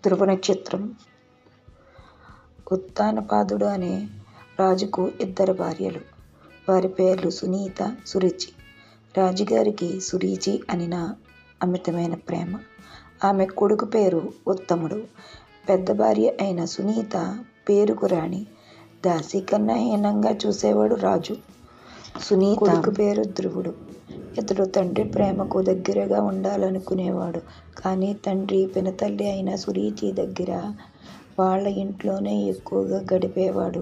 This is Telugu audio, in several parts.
ధ్రువ నక్షత్రం. ఉత్తానపాదుడు అనే రాజుకు 2 భార్యలు. వారి పేర్లు సునీత, సురుచి. రాజుగారికి సురుచి అనిన అమితమైన ప్రేమ. ఆమె కొడుకు పేరు ఉత్తముడు. పెద్ద భార్య అయిన సునీత పేరుకు రాణి. దాసి కన్నా హీనంగా చూసేవాడు రాజు. సునీత కొడుకు పేరు ధ్రువుడు. ఇతడు తండ్రి ప్రేమకు దగ్గరగా ఉండాలనుకునేవాడు. కానీ తండ్రి పినతల్లి అయిన సురుచి దగ్గర వాళ్ళ ఇంట్లోనే ఎక్కువగా గడిపేవాడు.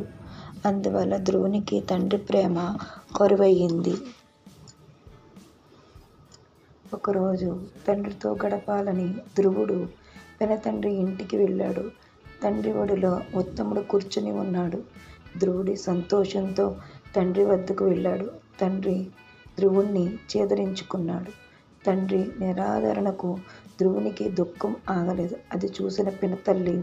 అందువల్ల ధ్రువునికి తండ్రి ప్రేమ కరువయ్యింది. ఒకరోజు తండ్రితో గడపాలని ధ్రువుడు పినతండ్రి ఇంటికి వెళ్ళాడు. తండ్రి ఒడిలో ఉత్తముడు కూర్చుని ఉన్నాడు. ధ్రువుడి సంతోషంతో తండ్రి వద్దకు వెళ్ళాడు. తండ్రి ధ్రువుణ్ణి చేదరించుకున్నాడు. తండ్రి నిరాదరణకు ధ్రువునికి దుఃఖం ఆగలేదు. అది చూసిన పినతల్లి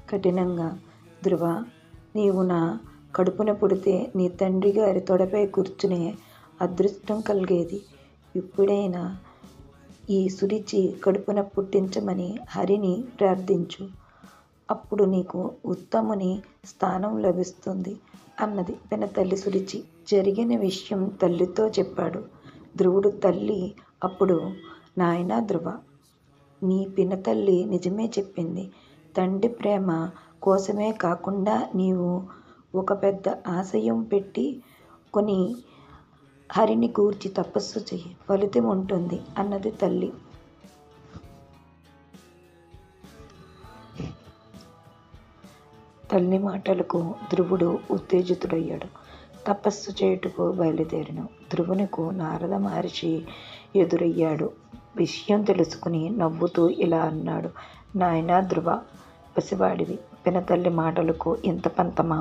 కఠినంగా, ధ్రువ, నీవు నా కడుపున పుడితే నీ తండ్రి గారి తొడపై కూర్చునే అదృష్టం కలిగేది. ఇప్పుడైనా ఈ సురుచి కడుపున పుట్టించమని హరిని ప్రార్థించు. అప్పుడు నీకు ఉత్తముని స్థానం లభిస్తుంది అన్నది పినతల్లి సురుచి. జరిగిన విషయం తల్లితో చెప్పాడు. ధ్రువుడు తల్లి అప్పుడు, నాయనా ధ్రువ, నీ పినతల్లి నిజమే చెప్పింది. తండ్రి ప్రేమ కోసమే కాకుండా నీవు ఒక పెద్ద ఆశయం పెట్టి కొని హరిని గూర్చి తపస్సు చెయ్యి, ఫలితం ఉంటుంది అన్నది తల్లి. తల్లి మాటలకు ధ్రువుడు ఉత్తేజితుడయ్యాడు. తపస్సు చేయుటకు బయలుదేరాను. ధ్రువునకు నారద మహర్షి ఎదురయ్యాడు. విషయం తెలుసుకుని నవ్వుతూ ఇలా అన్నాడు. నాయనా ధ్రువ, పసివాడివి, పినతల్లి మాటలకు ఇంత పంతమా?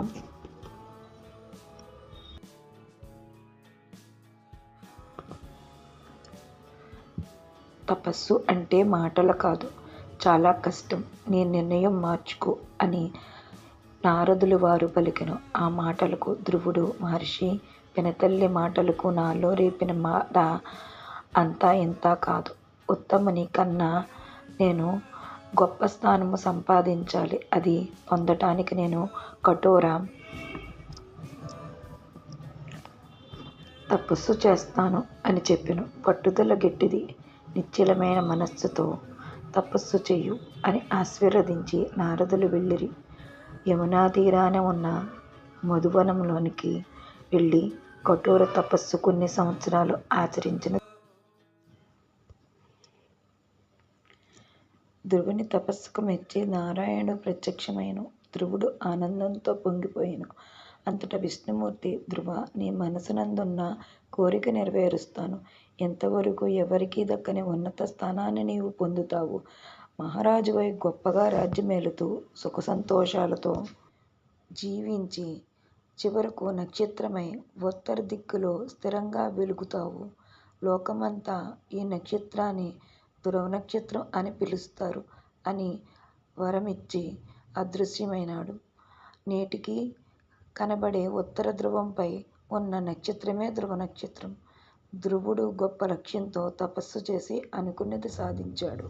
తపస్సు అంటే మాటలు కాదు, చాలా కష్టం. నీ నిర్ణయం మార్చుకో అని నారదులు వారు పలికెను. ఆ మాటలకు ధ్రువుడు, మహర్షి, పినతల్లి మాటలకు నాలో రేపిన బాధ అంతా ఇంతా కాదు. ఉత్తముని కన్నా నేను గొప్ప స్థానము సంపాదించాలి. అది పొందటానికి నేను కఠోర తపస్సు చేస్తాను అని చెప్పెను. పట్టుదల గట్టిది, నిశ్చలమైన మనస్సుతో తపస్సు చెయ్యు అని ఆశీర్వదించి నారదులు వెళ్ళిరి. యమునా తీరాన ఉన్న మధువనంలోనికి వెళ్ళి కఠోర తపస్సు కొన్ని సంవత్సరాలు ఆచరించిన ధ్రువుని తపస్సుకు మెచ్చి నారాయణుడు ప్రత్యక్షమైను. ధ్రువుడు ఆనందంతో పొంగిపోయాను. అంతటా విష్ణుమూర్తి, ధ్రువ, నీ మనసునందున్న కోరిక నెరవేరుస్తాను. ఇంతవరకు ఎవరికీ దక్కని ఉన్నత స్థానాన్ని నీవు పొందుతావు. మహారాజువై గొప్పగా రాజ్యమేలుతూ సుఖ సంతోషాలతో జీవించి చివరకు నక్షత్రమై ఉత్తర దిక్కులో స్థిరంగా వెలుగుతావు. లోకమంతా ఈ నక్షత్రాన్ని ధ్రువ నక్షత్రం అని పిలుస్తారు అని వరమిచ్చి అదృశ్యమైనాడు. నేటికి కనబడే ఉత్తర ధ్రువంపై ఉన్న నక్షత్రమే ధ్రువ నక్షత్రం. ధ్రువుడు గొప్ప లక్ష్యంతో తపస్సు చేసి అనుకున్నది సాధించాడు.